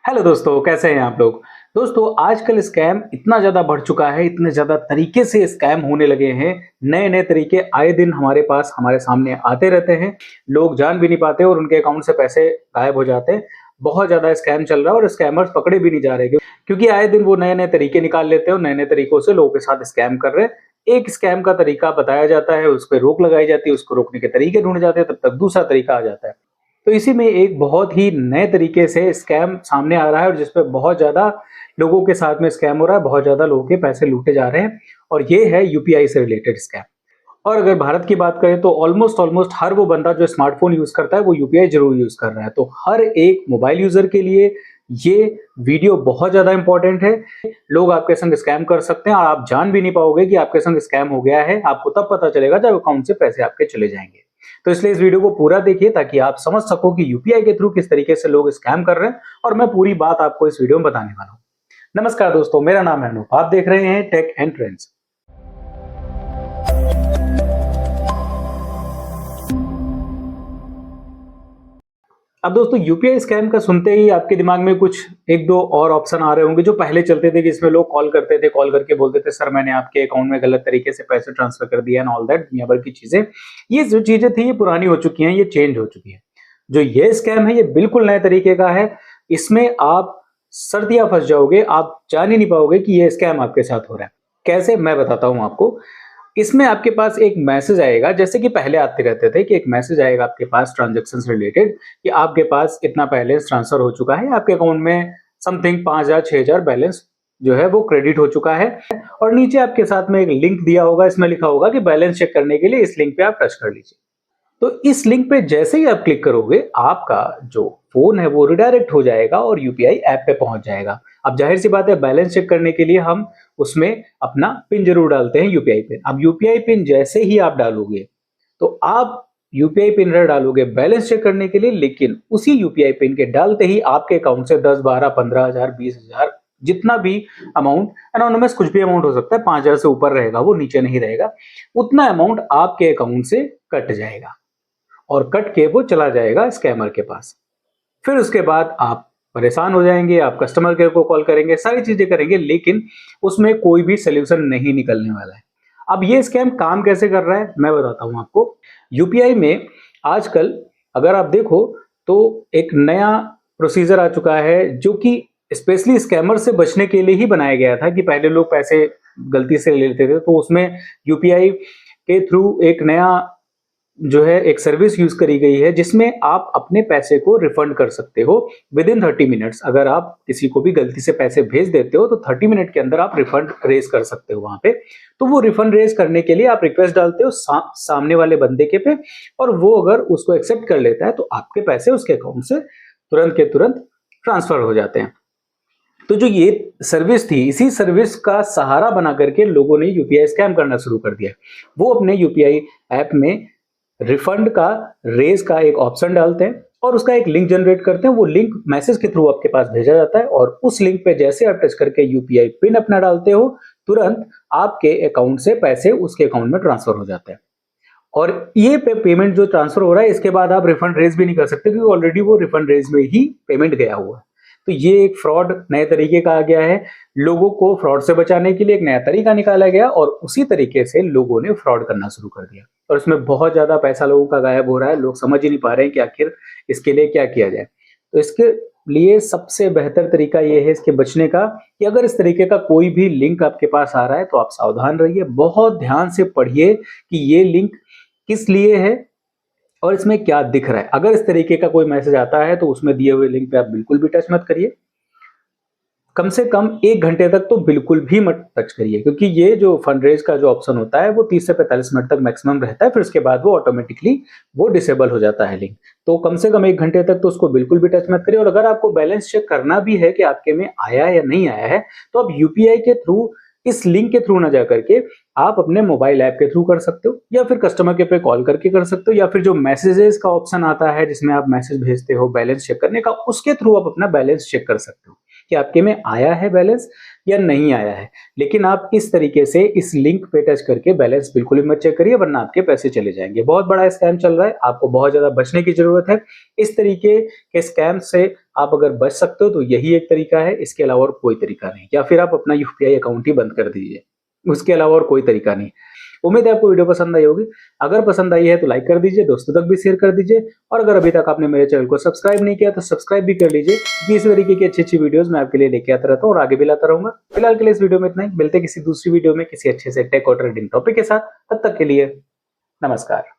Hello दोस्तों, कैसे हैं आप लोग। दोस्तों, आजकल स्कैम इतना ज़्यादा बढ़ चुका है, इतने ज़्यादा तरीके से स्कैम होने लगे हैं। नए-नए तरीके आए दिन हमारे पास हमारे सामने आते रहते हैं। लोग जान भी नहीं पाते और उनके अकाउंट से पैसे गायब हो जाते हैं। बहुत ज़्यादा स्कैम चल रहा है और स्कैमर्स पकड़े भी नहीं जा रहे क्योंकि आए दिन वो नए-नए तरीके निकाल लेते हैं और नए-नए तरीकों से लोगों के साथ स्कैम कर रहे हैं। एक स्कैम का तरीका बताया जाता है, उस पे रोक लगाई जाती है, उसको रोकने के तरीके ढूँढे जाते हैं, तब तक दूसरा तरीका आ जाता है। तो इसी में एक बहुत ही नए तरीके से स्कैम सामने आ रहा है और जिसपे बहुत ज़्यादा लोगों के साथ में स्कैम हो रहा है, बहुत ज़्यादा लोगों के पैसे लूटे जा रहे हैं और ये है यूपीआई से रिलेटेड स्कैम। और अगर भारत की बात करें तो ऑलमोस्ट हर वो बंदा जो स्मार्टफ़ोन यूज़ करता है वो यूपीआई ज़रूर यूज़ कर रहा है। तो हर एक मोबाइल यूज़र के लिए ये वीडियो बहुत ज़्यादा इम्पोर्टेंट है। लोग आपके संग स्कैम कर सकते हैं और आप जान भी नहीं पाओगे कि आपके संग स्कैम हो गया है। आपको तब पता चलेगा जब अकाउंट से पैसे आपके चले जाएँगे। तो इसलिए इस वीडियो को पूरा देखिए ताकि आप समझ सको कि यूपीआई के थ्रू किस तरीके से लोग स्कैम कर रहे हैं और मैं पूरी बात आपको इस वीडियो में बताने वाला हूँ। नमस्कार दोस्तों, मेरा नाम है अनूप। आप देख रहे हैं टेक एंड ट्रेंड्स। अब दोस्तों, यूपीआई स्कैम का सुनते ही आपके दिमाग में कुछ एक दो और ऑप्शन आ रहे होंगे जो पहले चलते थे कि इसमें लोग कॉल करते थे, कॉल करके बोलते थे सर मैंने आपके अकाउंट में गलत तरीके से पैसे ट्रांसफर कर दिया एंड ऑल दैट दुनिया भर की चीजें। ये जो चीजें थी ये पुरानी हो चुकी हैं, ये चेंज हो चुकी है। जो ये स्कैम है ये बिल्कुल नए तरीके का है। इसमें आप सर्दियां फंस जाओगे, आप जान ही नहीं पाओगे कि ये स्कैम आपके साथ हो रहा है। कैसे, मैं बताता हूं आपको। इसमें आपके पास एक मैसेज आएगा, जैसे कि पहले आते रहते थे कि एक मैसेज आएगा आपके पास ट्रांजैक्शन से रिलेटेड कि आपके पास इतना बैलेंस ट्रांसफर हो चुका है, आपके अकाउंट में समथिंग 5,000 6,000 बैलेंस जो है वो क्रेडिट हो चुका है। और नीचे आपके साथ में एक लिंक दिया होगा, इसमें लिखा होगा कि बैलेंस चेक करने के लिए इस लिंक पे आप टच कर लीजिए। तो इस लिंक पे जैसे ही आप क्लिक करोगे, आपका जो फोन है वो रिडायरेक्ट हो जाएगा और यूपीआई ऐप पे पहुंच जाएगा। अब जाहिर सी बात है, बैलेंस चेक करने के लिए हम उसमें अपना पिन जरूर डालते हैं, यूपीआई पिन। अब यूपीआई पिन जैसे ही आप डालोगे तो आप यूपीआई पिन डालोगे बैलेंस चेक करने के लिए, लेकिन उसी यूपीआई पिन के डालते ही आपके अकाउंट से 10 12 15,000 20,000 जितना भी अमाउंट, एनोनिमस कुछ भी अमाउंट हो सकता है, 5,000 से ऊपर रहेगा, वो नीचे नहीं रहेगा, उतना अमाउंट आपके अकाउंट से कट जाएगा और कट के वो चला जाएगा स्कैमर के पास। फिर उसके बाद आप परेशान हो जाएंगे, आप कस्टमर केयर को कॉल करेंगे, सारी चीजें करेंगे, लेकिन उसमें कोई भी सोल्यूशन नहीं निकलने वाला है। अब ये स्कैम काम कैसे कर रहा है मैं बताता हूं आपको। यूपीआई में आजकल अगर आप देखो तो एक नया प्रोसीजर आ चुका है जो कि स्पेशली स्कैमर से बचने के लिए ही बनाया गया था कि पहले लोग पैसे गलती से ले लेते थे, तो उसमें यूपीआई के थ्रू एक नया जो है एक सर्विस यूज करी गई है जिसमें आप अपने पैसे को रिफंड कर सकते हो विद इन 30 मिनट्स। अगर आप किसी को भी गलती से पैसे भेज देते हो तो 30 मिनट के अंदर आप रिफंड रेज कर सकते हो वहां पे। तो वो रिफंड रेज करने के लिए आप रिक्वेस्ट डालते हो सामने वाले बंदे के पे, और वो अगर उसको एक्सेप्ट कर लेता है तो आपके पैसे उसके अकाउंट से तुरंत के तुरंत ट्रांसफर हो जाते हैं। तो जो ये सर्विस थी, इसी सर्विस का सहारा बना करके लोगों ने यूपीआई स्कैम करना शुरू कर दिया। वो अपने यूपीआई ऐप में रिफंड का रेज का एक ऑप्शन डालते हैं और उसका एक लिंक जनरेट करते हैं। वो लिंक मैसेज के थ्रू आपके पास भेजा जाता है और उस लिंक पे जैसे आप टच करके यूपीआई पिन अपना डालते हो, तुरंत आपके अकाउंट से पैसे उसके अकाउंट में ट्रांसफर हो जाते हैं। और ये पेमेंट जो ट्रांसफर हो रहा है, इसके बाद आप रिफंड रेज भी नहीं कर सकते क्योंकि ऑलरेडी वो रिफंड रेज में ही पेमेंट गया हुआ है। तो ये एक फ्रॉड नए तरीके का आ गया है। लोगों को फ्रॉड से बचाने के लिए एक नया तरीका निकाला गया और उसी तरीके से लोगों ने फ्रॉड करना शुरू कर दिया और इसमें बहुत ज्यादा पैसा लोगों का गायब हो रहा है। लोग समझ ही नहीं पा रहे हैं कि आखिर इसके लिए क्या किया जाए। तो इसके लिए सबसे बेहतर तरीका ये है इसके बचने का कि अगर इस तरीके का कोई भी लिंक आपके पास आ रहा है तो आप सावधान रहिए, बहुत ध्यान से पढ़िए कि ये लिंक किस लिए है और इसमें क्या दिख रहा है। अगर इस तरीके का कोई मैसेज आता है तो उसमें दिए हुए लिंक पे आप बिल्कुल भी टच मत करिए। कम से कम 1 घंटे तक तो बिल्कुल भी मत टच करिए, क्योंकि ये जो फंड रेज का जो ऑप्शन होता है वो 30 से 45 मिनट तक मैक्सिमम रहता है, फिर उसके बाद वो ऑटोमेटिकली वो डिसेबल हो जाता है लिंक। तो कम से कम 1 घंटे तक तो उसको बिल्कुल भी टच मत करिए। और अगर आपको बैलेंस चेक करना भी है कि आपके में आया या नहीं आया है, तो आप यूपीआई के थ्रू इस लिंक के थ्रू ना जा करके आप अपने मोबाइल ऐप के थ्रू कर सकते हो, या फिर कस्टमर केयर पे कॉल करके कर सकते हो, या फिर जो मैसेजेस का ऑप्शन आता है जिसमें आप मैसेज भेजते हो बैलेंस चेक करने का, उसके थ्रू आप अपना बैलेंस चेक कर सकते हो। कि आपके में आया है बैलेंस या नहीं आया है। लेकिन आप इस तरीके से इस लिंक पे टच करके बैलेंस बिल्कुल भी मत चेक करिए, वरना आपके पैसे चले जाएंगे। बहुत बड़ा स्कैम चल रहा है, आपको बहुत ज्यादा बचने की जरूरत है। इस तरीके के स्कैम से आप अगर बच सकते हो तो यही एक तरीका है, इसके अलावा और कोई तरीका नहीं। या फिर आप अपना यूपीआई अकाउंट ही बंद कर दीजिए, उसके अलावा और कोई तरीका नहीं। उम्मीद है आपको वीडियो पसंद आई होगी। अगर पसंद आई है तो लाइक कर दीजिए, दोस्तों तक भी शेयर कर दीजिए, और अगर अभी तक आपने मेरे चैनल को सब्सक्राइब नहीं किया तो सब्सक्राइब भी कर लीजिए, क्योंकि इस तरीके की अच्छी अच्छी वीडियोस मैं आपके लिए लेके आता रहता हूँ और आगे भी लाता रहूंगा। फिलहाल के लिए इस वीडियो में इतना ही, मिलते हैं किसी दूसरी वीडियो में किसी अच्छे से टेक और ट्रेडिंग टॉपिक के साथ। तब तक के लिए नमस्कार।